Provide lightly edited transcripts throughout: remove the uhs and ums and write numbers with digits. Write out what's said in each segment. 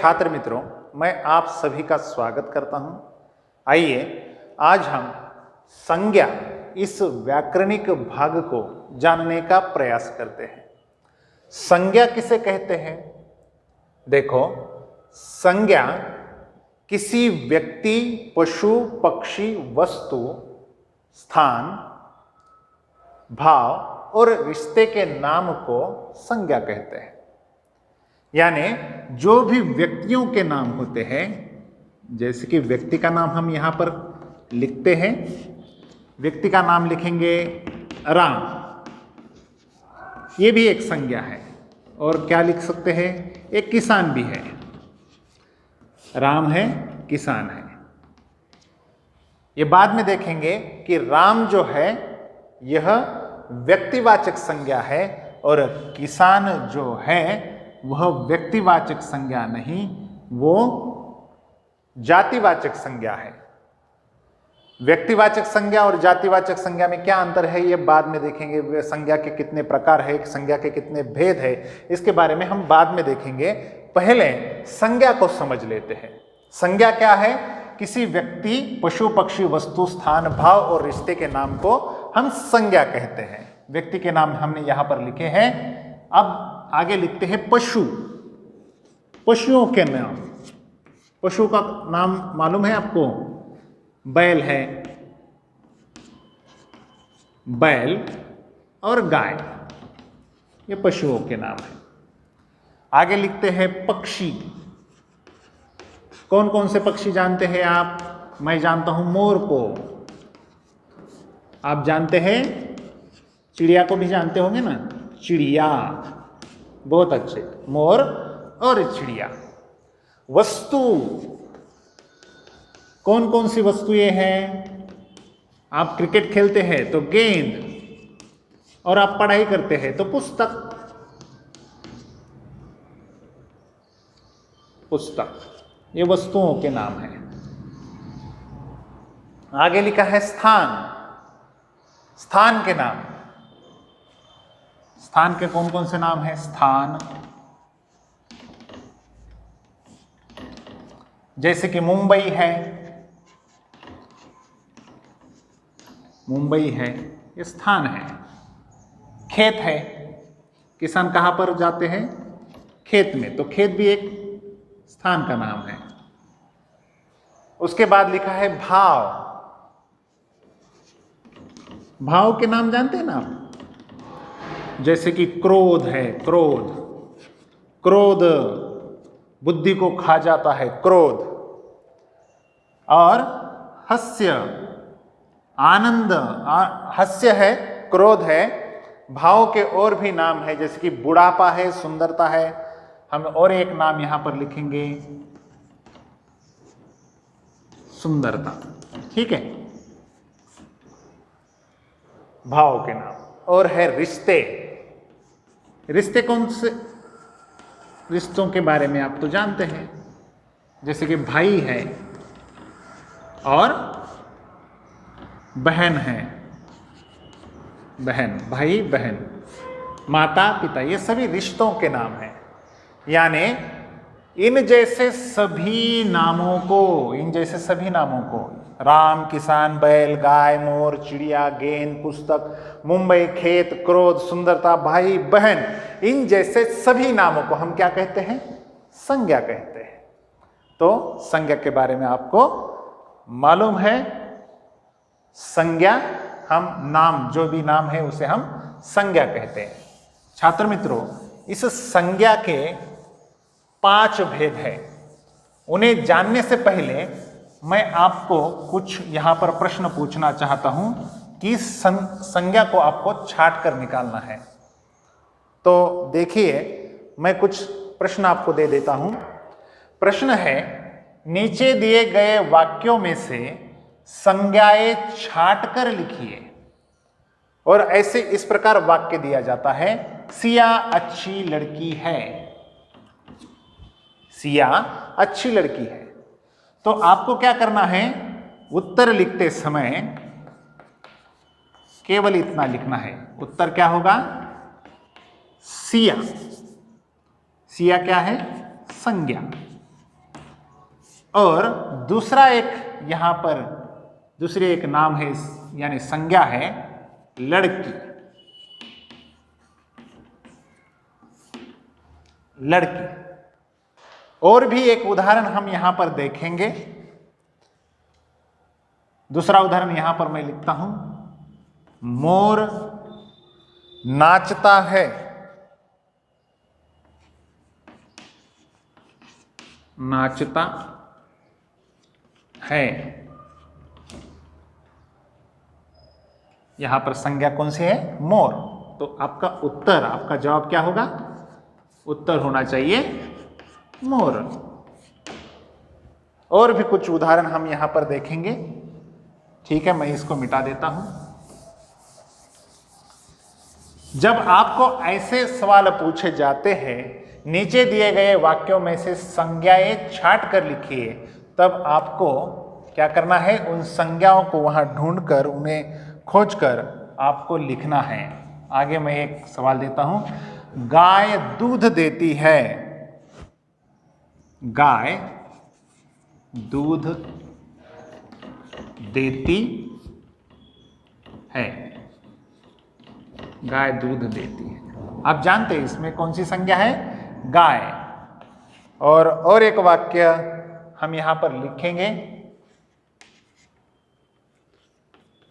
छात्र मित्रों, मैं आप सभी का स्वागत करता हूं। आइए आज हम संज्ञा इस व्याकरणिक भाग को जानने का प्रयास करते हैं। संज्ञा किसे कहते हैं? देखो, संज्ञा किसी व्यक्ति, पशु, पक्षी, वस्तु, स्थान, भाव और रिश्ते के नाम को संज्ञा कहते हैं। यानी जो भी व्यक्तियों के नाम होते हैं, जैसे कि व्यक्ति का नाम हम यहां पर लिखते हैं, व्यक्ति का नाम लिखेंगे राम, ये भी एक संज्ञा है। और क्या लिख सकते हैं? एक किसान भी है, राम है, किसान है। ये बाद में देखेंगे कि राम जो है यह व्यक्तिवाचक संज्ञा है और किसान जो है वह व्यक्तिवाचक संज्ञा नहीं, वो जातिवाचक संज्ञा है। व्यक्तिवाचक संज्ञा और जातिवाचक संज्ञा में क्या अंतर है, ये बाद में देखेंगे। संज्ञा के कितने प्रकार है, संज्ञा के कितने भेद है, इसके बारे में हम बाद में देखेंगे। पहले संज्ञा को समझ लेते हैं। संज्ञा क्या है? किसी व्यक्ति, पशु, पक्षी, वस्तु, स्थान, भाव और रिश्ते के नाम को हम संज्ञा कहते हैं। व्यक्ति के नाम हमने यहां पर लिखे हैं। अब आगे लिखते हैं पशु। पशुओं के नाम। पशु का नाम मालूम है आपको? बैल है, बैल और गाय, ये पशुओं के नाम है। आगे लिखते हैं पक्षी। कौन कौन से पक्षी जानते हैं आप? मैं जानता हूं मोर को, आप जानते हैं चिड़िया को भी जानते होंगे ना, चिड़िया, बहुत अच्छे, मोर और चिड़िया। वस्तु, कौन कौन सी वस्तुएं हैं? आप क्रिकेट खेलते हैं तो गेंद, और आप पढ़ाई करते हैं तो पुस्तक। पुस्तक, ये वस्तुओं के नाम हैं। आगे लिखा है स्थान। स्थान के नाम। स्थान के कौन कौन से नाम हैं? स्थान जैसे कि मुंबई है, मुंबई है, ये स्थान है। खेत है, किसान कहां पर जाते हैं? खेत में, तो खेत भी एक स्थान का नाम है। उसके बाद लिखा है भाव। भाव के नाम जानते हैं ना आप? जैसे कि क्रोध है, क्रोध, क्रोध बुद्धि को खा जाता है, क्रोध। और हास्य, आनंद, हास्य है, क्रोध है। भाव के और भी नाम है, जैसे कि बुढ़ापा है, सुंदरता है। हम और एक नाम यहां पर लिखेंगे, सुंदरता। ठीक है, भाव के नाम। और है रिश्ते। रिश्ते कौन से? रिश्तों के बारे में आप तो जानते हैं, जैसे कि भाई है और बहन है, बहन, भाई बहन, माता पिता, ये सभी रिश्तों के नाम हैं। यानी इन जैसे सभी नामों को, इन जैसे सभी नामों को, राम, किसान, बैल, गाय, मोर, चिड़िया, गेंद, पुस्तक, मुंबई, खेत, क्रोध, सुंदरता, भाई, बहन, इन जैसे सभी नामों को हम क्या कहते हैं? संज्ञा कहते हैं। तो संज्ञा के बारे में आपको मालूम है। संज्ञा, हम नाम, जो भी नाम है उसे हम संज्ञा कहते हैं। छात्र मित्रों, इस संज्ञा के 5 भेद हैं। उन्हें जानने से पहले मैं आपको कुछ यहां पर प्रश्न पूछना चाहता हूं कि संज्ञा को आपको छांट कर निकालना है। तो देखिए, मैं कुछ प्रश्न आपको दे देता हूं। प्रश्न है, नीचे दिए गए वाक्यों में से संज्ञाएं छांट कर लिखिए। और ऐसे इस प्रकार वाक्य दिया जाता है, सिया अच्छी लड़की है। सिया अच्छी लड़की है। तो आपको क्या करना है? उत्तर लिखते समय केवल इतना लिखना है। उत्तर क्या होगा? सिया। सिया क्या है? संज्ञा। और दूसरा एक यहां पर दूसरी एक नाम है यानी संज्ञा है लड़की। लड़की। और भी एक उदाहरण हम यहां पर देखेंगे। दूसरा उदाहरण यहां पर मैं लिखता हूं, मोर नाचता है। नाचता है। यहां पर संज्ञा कौन सी है? मोर। तो आपका उत्तर, आपका जवाब क्या होगा? उत्तर होना चाहिए मोर। और भी कुछ उदाहरण हम यहां पर देखेंगे। ठीक है, मैं इसको मिटा देता हूं। जब आपको ऐसे सवाल पूछे जाते हैं, नीचे दिए गए वाक्यों में से संज्ञाएं छांट कर लिखिए, तब आपको क्या करना है? उन संज्ञाओं को वहां ढूंढकर, उन्हें खोजकर आपको लिखना है। आगे मैं एक सवाल देता हूं, गाय दूध देती है। गाय दूध देती है। गाय दूध देती है। आप जानते हैं इसमें कौन सी संज्ञा है? गाय। और एक वाक्य हम यहां पर लिखेंगे,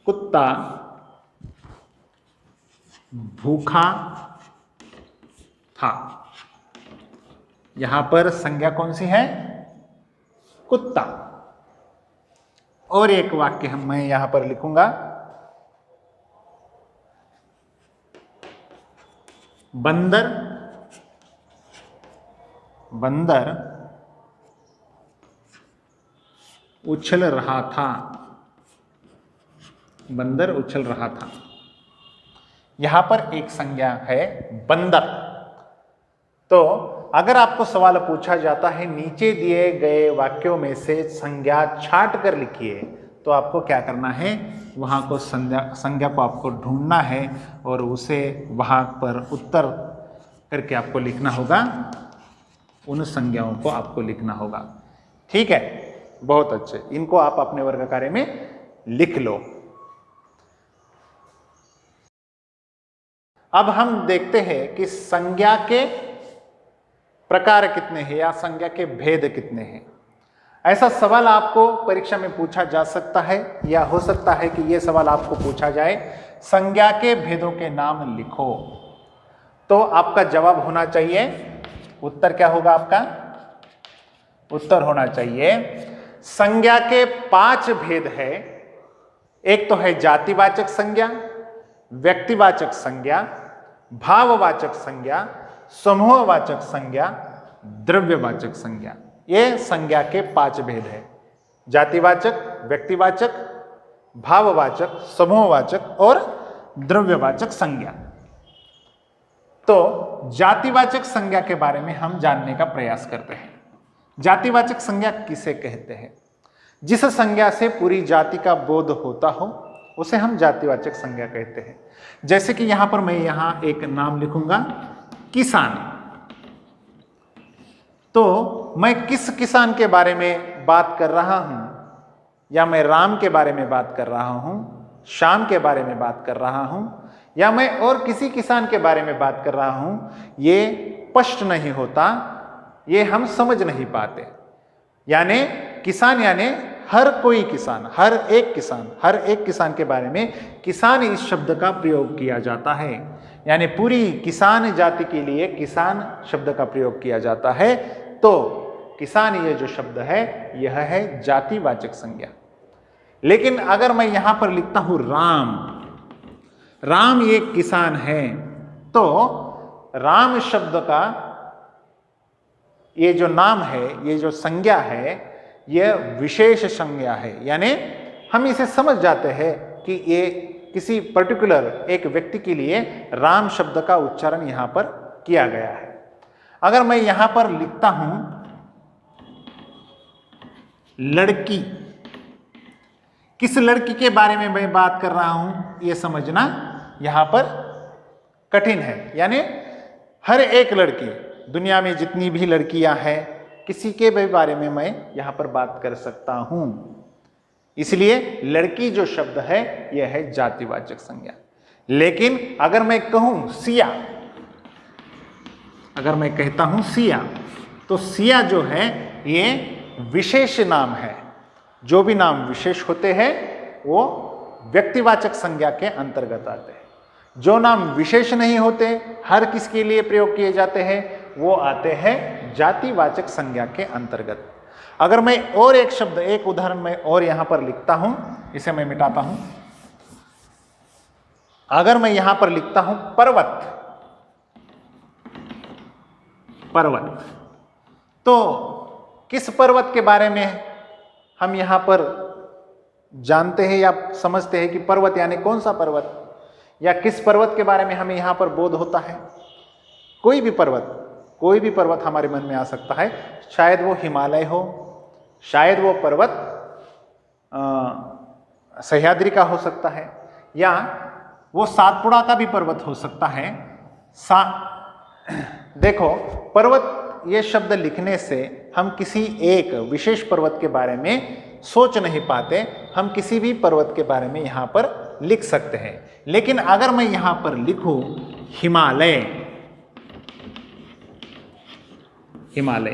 कुत्ता भूखा था। यहां पर संज्ञा कौन सी है? कुत्ता। और एक वाक्य मैं यहां पर लिखूंगा, बंदर बंदर उछल रहा था। बंदर उछल रहा था। यहां पर एक संज्ञा है बंदर। तो अगर आपको सवाल पूछा जाता है नीचे दिए गए वाक्यों में से संज्ञा छांट कर लिखिए, तो आपको क्या करना है? वहां को संज्ञा को आपको ढूंढना है और उसे वहां पर उत्तर करके आपको लिखना होगा। उन संज्ञाओं को आपको लिखना होगा। ठीक है, बहुत अच्छे। इनको आप अपने वर्ग कार्य में लिख लो। अब हम देखते हैं कि संज्ञा के प्रकार कितने हैं या संज्ञा के भेद कितने हैं। ऐसा सवाल आपको परीक्षा में पूछा जा सकता है, या हो सकता है कि यह सवाल आपको पूछा जाए, संज्ञा के भेदों के नाम लिखो। तो आपका जवाब होना चाहिए, उत्तर क्या होगा आपका? उत्तर होना चाहिए, संज्ञा के 5 भेद है। एक तो है जातिवाचक संज्ञा, व्यक्तिवाचक संज्ञा, भाववाचक संज्ञा, समूहवाचक संज्ञा, द्रव्यवाचक संज्ञा। ये संज्ञा के 5 भेद है। जातिवाचक, व्यक्तिवाचक, भाववाचक, समूहवाचक और द्रव्यवाचक संज्ञा। तो जातिवाचक संज्ञा के बारे में हम जानने का प्रयास करते हैं। जातिवाचक संज्ञा किसे कहते हैं? जिस संज्ञा से पूरी जाति का बोध होता हो उसे हम जातिवाचक संज्ञा कहते हैं। जैसे कि यहां पर मैं यहां एक नाम लिखूंगा, किसान। तो मैं किस किसान के बारे में बात कर रहा हूं? या मैं राम के बारे में बात कर रहा हूं, श्याम के बारे में बात कर रहा हूं, या मैं और किसी किसान के बारे में बात कर रहा हूं, ये स्पष्ट नहीं होता, ये हम समझ नहीं पाते। यानी किसान यानी हर कोई किसान, हर एक किसान के बारे में किसान इस शब्द का प्रयोग किया जाता है। यानी पूरी किसान जाति के लिए किसान शब्द का प्रयोग किया जाता है। तो किसान ये जो शब्द है यह है जातिवाचक संज्ञा। लेकिन अगर मैं यहां पर लिखता हूं राम, राम ये किसान है, तो राम शब्द का ये जो नाम है, ये जो संज्ञा है, यह विशेष संज्ञा है। यानी हम इसे समझ जाते हैं कि ये किसी पर्टिकुलर एक व्यक्ति के लिए राम शब्द का उच्चारण यहां पर किया गया है। अगर मैं यहां पर लिखता हूं लड़की, किस लड़की के बारे में मैं बात कर रहा हूं यह समझना यहां पर कठिन है। यानी हर एक लड़की, दुनिया में जितनी भी लड़कियां हैं किसी के भी बारे में मैं यहां पर बात कर सकता हूं। इसलिए लड़की जो शब्द है यह है जातिवाचक संज्ञा। लेकिन अगर मैं कहूं सिया, अगर मैं कहता हूं सिया, तो सिया जो है ये विशेष नाम है। जो भी नाम विशेष होते हैं वो व्यक्तिवाचक संज्ञा के अंतर्गत आते हैं। जो नाम विशेष नहीं होते, हर किसके लिए प्रयोग किए जाते हैं, वो आते हैं जातिवाचक संज्ञा के अंतर्गत। अगर मैं और एक शब्द, एक उदाहरण मैं और यहां पर लिखता हूं, इसे मैं मिटाता हूं। अगर मैं यहां पर लिखता हूं पर्वत, पर्वत, तो किस पर्वत के बारे में हम यहां पर जानते हैं या समझते हैं कि पर्वत यानी कौन सा पर्वत, या किस पर्वत के बारे में हमें यहां पर बोध होता है? कोई भी पर्वत, कोई भी पर्वत हमारे मन में आ सकता है। शायद वो हिमालय हो, शायद वो पर्वत सह्याद्री का हो सकता है, या वो सातपुड़ा का भी पर्वत हो सकता है। देखो, पर्वत ये शब्द लिखने से हम किसी एक विशेष पर्वत के बारे में सोच नहीं पाते, हम किसी भी पर्वत के बारे में यहां पर लिख सकते हैं। लेकिन अगर मैं यहां पर लिखूं हिमालय, हिमालय,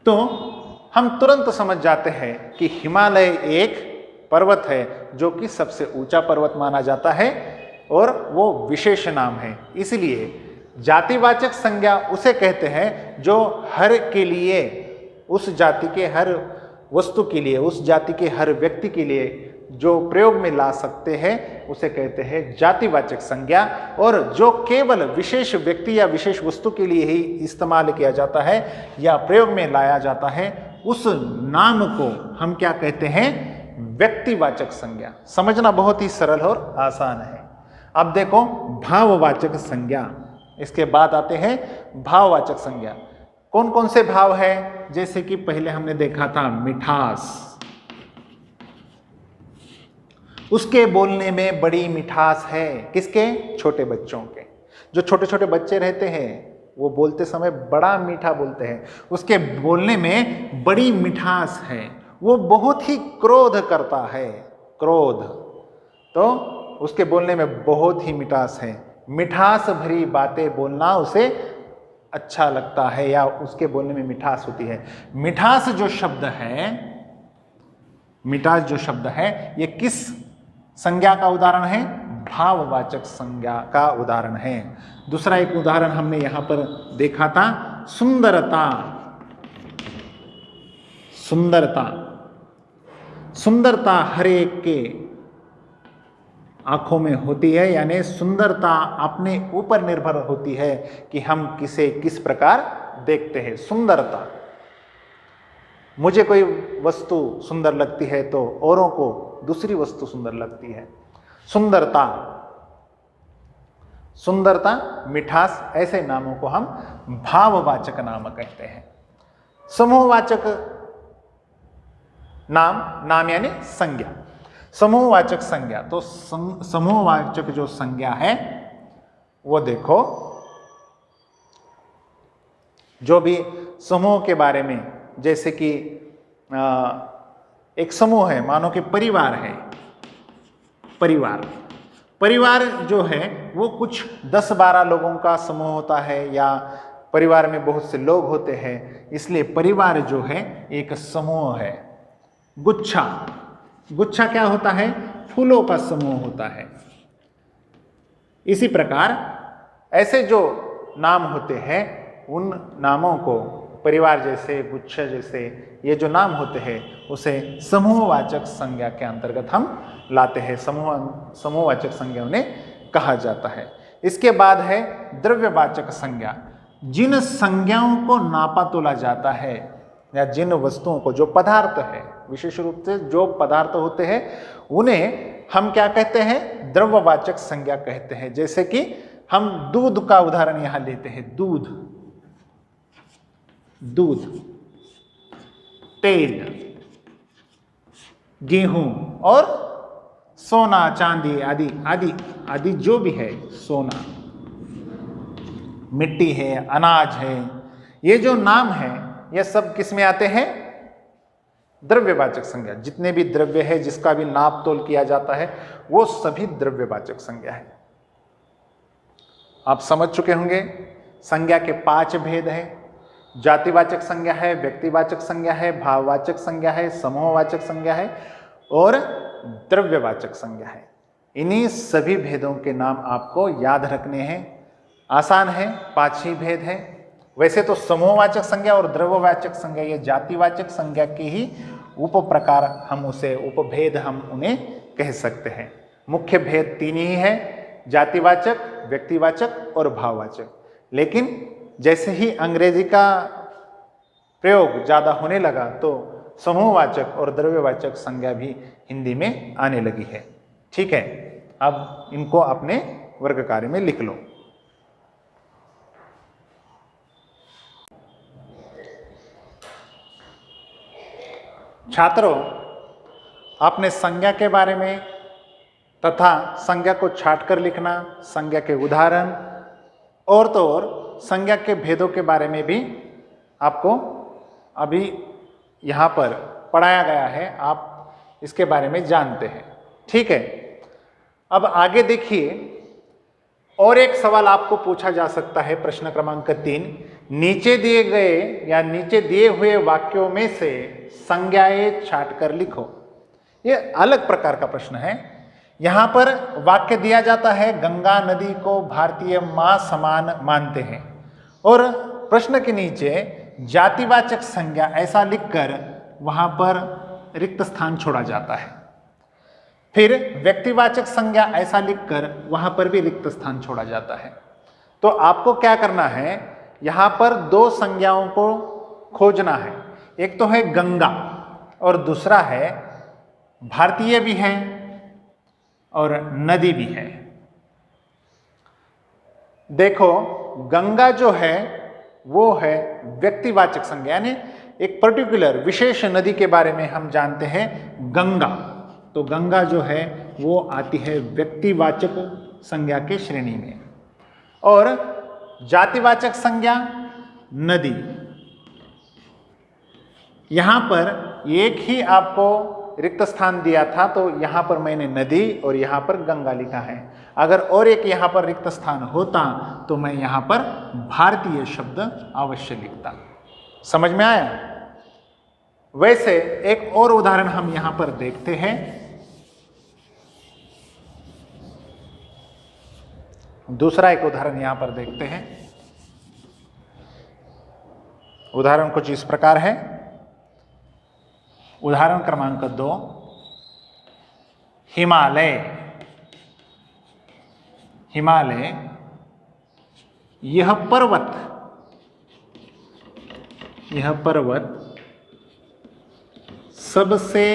तो हम तुरंत समझ जाते हैं कि हिमालय एक पर्वत है जो कि सबसे ऊंचा पर्वत माना जाता है और वो विशेष नाम है। इसलिए जातिवाचक संज्ञा उसे कहते हैं जो हर के लिए, उस जाति के हर वस्तु के लिए, उस जाति के हर व्यक्ति के लिए जो प्रयोग में ला सकते हैं उसे कहते हैं जातिवाचक संज्ञा। और जो केवल विशेष व्यक्ति या विशेष वस्तु के लिए ही इस्तेमाल किया जाता है या प्रयोग में लाया जाता है, उस नाम को हम क्या कहते हैं? व्यक्तिवाचक संज्ञा। समझना बहुत ही सरल और आसान है। अब देखो भाववाचक संज्ञा, इसके बाद आते हैं भाववाचक संज्ञा। कौन कौन से भाव है? जैसे कि पहले हमने देखा था मिठास, उसके बोलने में बड़ी मिठास है। किसके? छोटे बच्चों के। जो छोटे छोटे बच्चे रहते हैं वो बोलते समय बड़ा मीठा बोलते हैं, उसके बोलने में बड़ी मिठास है। वो बहुत ही क्रोध करता है, क्रोध, तो उसके बोलने में बहुत ही मिठास है। मिठास भरी बातें बोलना उसे अच्छा लगता है या उसके बोलने में मिठास होती है। मिठास जो शब्द है, मिठास जो शब्द है, ये किस संज्ञा का उदाहरण है? भाववाचक संज्ञा का उदाहरण है। दूसरा एक उदाहरण हमने यहां पर देखा था सुंदरता, सुंदरता, सुंदरता हर एक के आंखों में होती है, यानी सुंदरता अपने ऊपर निर्भर होती है कि हम किसे किस प्रकार देखते हैं। सुंदरता, मुझे कोई वस्तु सुंदर लगती है तो औरों को दूसरी वस्तु सुंदर लगती है। सुंदरता, सुंदरता, मिठास, ऐसे नामों को हम भाववाचक नाम कहते हैं। समूहवाचक नाम, नाम यानी संज्ञा, समूहवाचक संज्ञा। तो समूहवाचक जो संज्ञा है वो देखो, जो भी समूह के बारे में, जैसे कि एक समूह है, मानो कि परिवार है, परिवार, परिवार जो है वो कुछ 10-12 लोगों का समूह होता है या परिवार में बहुत से लोग होते हैं, इसलिए परिवार जो है एक समूह है। गुच्छा, गुच्छा क्या होता है? फूलों का समूह होता है। इसी प्रकार ऐसे जो नाम होते हैं उन नामों को परिवार जैसे, गुच्छा जैसे, ये जो नाम होते हैं उसे समूहवाचक संज्ञा के अंतर्गत हम लाते हैं, समूहवाचक संज्ञा उन्हें कहा जाता है। इसके बाद है द्रव्यवाचक संज्ञा। जिन संज्ञाओं को नापा तोला जाता है या जिन वस्तुओं को, जो पदार्थ है, विशेष रूप से जो पदार्थ होते हैं उन्हें हम क्या कहते हैं? द्रव्यवाचक संज्ञा कहते हैं। जैसे कि हम दूध का उदाहरण यहां लेते हैं, दूध, दूध, तेल, गेहूं और सोना, चांदी आदि आदि आदि, जो भी है, सोना, मिट्टी है, अनाज है, ये जो नाम है ये सब किस में आते हैं? द्रव्यवाचक संज्ञा। जितने भी द्रव्य है, जिसका भी नाप तोल किया जाता है, वो सभी द्रव्यवाचक संज्ञा है। आप समझ चुके होंगे संज्ञा के 5 भेद हैं। जातिवाचक संज्ञा है, व्यक्तिवाचक संज्ञा है, भाववाचक संज्ञा है, समूहवाचक संज्ञा है और द्रव्यवाचक संज्ञा है। इन्हीं सभी भेदों के नाम आपको याद रखने हैं। आसान है, 5 ही भेद है। वैसे तो समूहवाचक संज्ञा और द्रव्यवाचक संज्ञा ये जातिवाचक संज्ञा के ही उप प्रकार, हम उसे उपभेद हम उन्हें कह सकते हैं। मुख्य भेद 3 ही है, जातिवाचक, व्यक्तिवाचक और भाववाचक। लेकिन जैसे ही अंग्रेजी का प्रयोग ज़्यादा होने लगा तो समूहवाचक और द्रव्यवाचक संज्ञा भी हिंदी में आने लगी है। ठीक है, अब इनको अपने वर्ग कार्य में लिख लो। छात्रों, आपने संज्ञा के बारे में तथा संज्ञा को छांटकर लिखना, संज्ञा के उदाहरण और तो और संज्ञा के भेदों के बारे में भी आपको अभी यहाँ पर पढ़ाया गया है। आप इसके बारे में जानते हैं। ठीक है, अब आगे देखिए, और एक सवाल आपको पूछा जा सकता है। प्रश्न क्रमांक 3, नीचे दिए गए या नीचे दिए हुए वाक्यों में से संज्ञाएं छांटकर लिखो। ये अलग प्रकार का प्रश्न है। यहां पर वाक्य दिया जाता है, गंगा नदी को भारतीय मां समान मानते हैं, और प्रश्न के नीचे जातिवाचक संज्ञा ऐसा लिखकर वहां पर रिक्त स्थान छोड़ा जाता है। फिर व्यक्तिवाचक संज्ञा ऐसा लिखकर वहां पर भी रिक्त स्थान छोड़ा जाता है। तो आपको क्या करना है, यहां पर 2 संज्ञाओं को खोजना है। एक तो है गंगा और दूसरा है भारतीय भी है और नदी भी है। देखो, गंगा जो है वो है व्यक्तिवाचक संज्ञा, यानी एक पर्टिकुलर विशेष नदी के बारे में हम जानते हैं गंगा। तो गंगा जो है वो आती है व्यक्तिवाचक संज्ञा के श्रेणी में। और जातिवाचक संज्ञा नदी, यहां पर एक ही आपको रिक्त स्थान दिया था, तो यहां पर मैंने नदी और यहां पर गंगा लिखा है। अगर और एक यहां पर रिक्त स्थान होता तो मैं यहां पर भारतीय शब्द अवश्य लिखता। समझ में आया? वैसे एक और उदाहरण हम यहां पर देखते हैं। दूसरा एक उदाहरण यहां पर देखते हैं। उदाहरण कुछ इस प्रकार है। उदाहरण क्रमांक 2, हिमालय। हिमालय यह पर्वत सबसे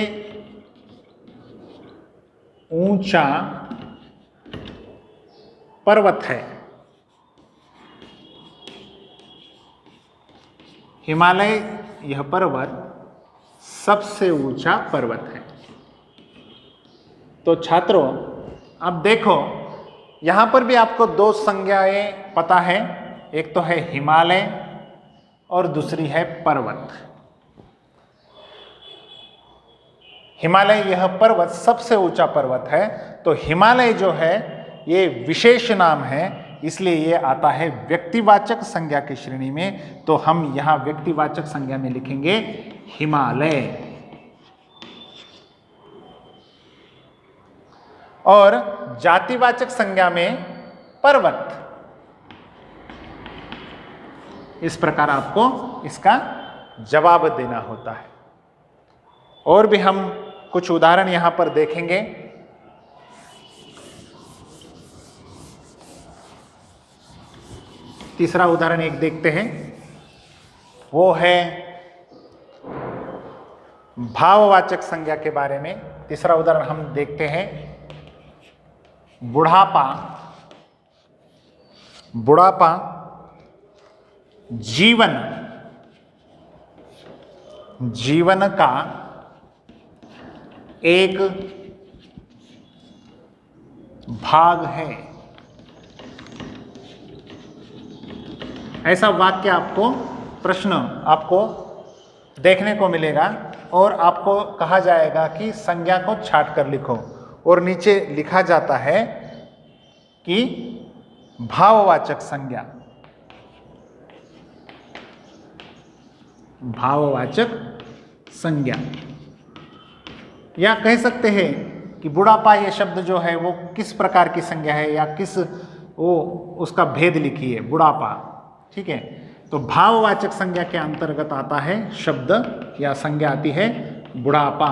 ऊंचा पर्वत है। हिमालय यह पर्वत सबसे ऊंचा पर्वत है। तो छात्रों, अब देखो, यहां पर भी आपको 2 संज्ञाएं पता है। एक तो है हिमालय और दूसरी है पर्वत। हिमालय यह पर्वत सबसे ऊंचा पर्वत है। तो हिमालय जो है ये विशेष नाम है, इसलिए ये आता है व्यक्तिवाचक संज्ञा की श्रेणी में। तो हम यहां व्यक्तिवाचक संज्ञा में लिखेंगे हिमालय। और जातिवाचक संज्ञा में पर्वत। इस प्रकार आपको इसका जवाब देना होता है। और भी हम कुछ उदाहरण यहां पर देखेंगे। तीसरा उदाहरण एक देखते हैं, वो है भाववाचक संज्ञा के बारे में। तीसरा उदाहरण हम देखते हैं, बुढ़ापा। बुढ़ापा जीवन का एक भाग है। ऐसा वाक्य आपको, प्रश्न आपको देखने को मिलेगा और आपको कहा जाएगा कि संज्ञा को छाट कर लिखो, और नीचे लिखा जाता है कि भाववाचक संज्ञा, भाववाचक संज्ञा, या कह सकते हैं कि बुढ़ापा ये शब्द जो है वो किस प्रकार की संज्ञा है, या किस वो उसका भेद लिखिए बुढ़ापा। ठीक है, तो भाववाचक संज्ञा के अंतर्गत आता है शब्द या संज्ञा आती है बुढ़ापा।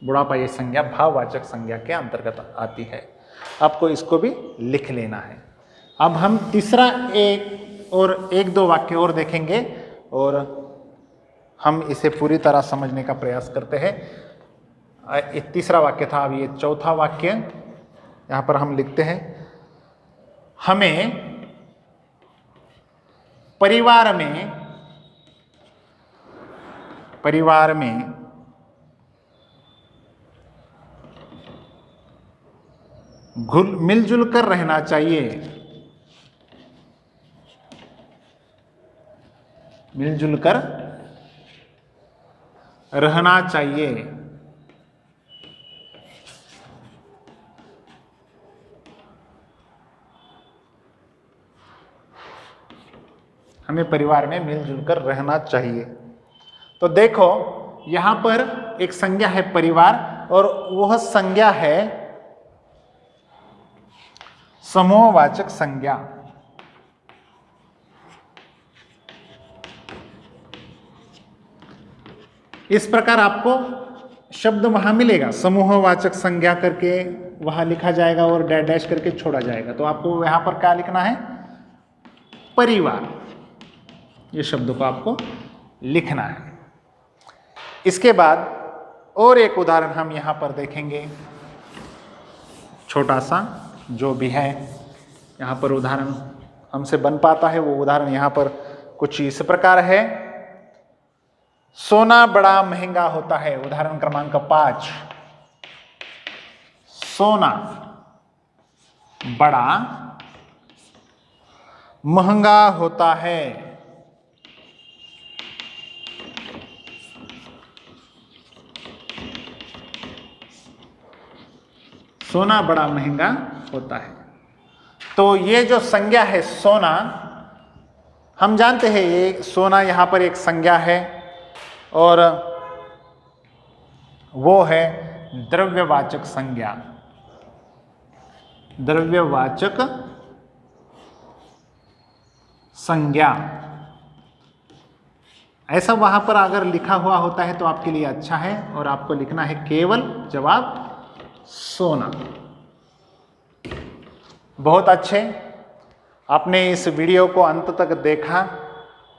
बुढ़ापा ये संज्ञा भाववाचक संज्ञा के अंतर्गत आती है। आपको इसको भी लिख लेना है। अब हम तीसरा एक दो वाक्य और देखेंगे और हम इसे पूरी तरह समझने का प्रयास करते हैं। ये तीसरा वाक्य था, अब ये चौथा वाक्य यहां पर हम लिखते हैं। हमें परिवार में मिलजुल कर रहना चाहिए, मिलजुल कर रहना चाहिए। हमें परिवार में मिलजुल कर रहना चाहिए। तो देखो यहां पर एक संज्ञा है परिवार, और वह संज्ञा है समूहवाचक संज्ञा। इस प्रकार आपको शब्द वहां मिलेगा, समूहवाचक संज्ञा करके वहां लिखा जाएगा और डैश डैश करके छोड़ा जाएगा। तो आपको यहां पर क्या लिखना है? परिवार, ये शब्द को आपको लिखना है। इसके बाद और एक उदाहरण हम यहां पर देखेंगे, छोटा सा जो भी है यहां पर उदाहरण हमसे बन पाता है। वो उदाहरण यहां पर कुछ इस प्रकार है। सोना बड़ा महंगा होता है। उदाहरण क्रमांक 5, सोना बड़ा महंगा होता है। सोना बड़ा महंगा होता है। तो ये जो संज्ञा है सोना, हम जानते हैं ये सोना यहां पर एक संज्ञा है और वो है द्रव्यवाचक संज्ञा। द्रव्यवाचक संज्ञा, ऐसा वहां पर अगर लिखा हुआ होता है तो आपके लिए अच्छा है, और आपको लिखना है केवल जवाब सोना। बहुत अच्छे, आपने इस वीडियो को अंत तक देखा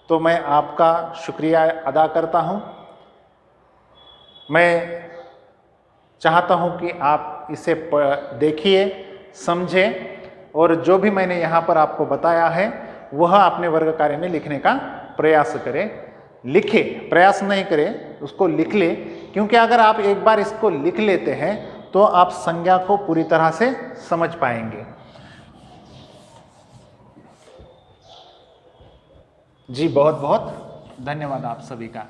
तो मैं आपका शुक्रिया अदा करता हूं। मैं चाहता हूं कि आप इसे देखिए, समझें, और जो भी मैंने यहाँ पर आपको बताया है वह अपने वर्ग कार्य में लिखने का प्रयास करें। लिखे, प्रयास नहीं करें, उसको लिख ले, क्योंकि अगर आप एक बार इसको लिख लेते हैं तो आप संज्ञा को पूरी तरह से समझ पाएंगे। जी बहुत बहुत धन्यवाद आप सभी का।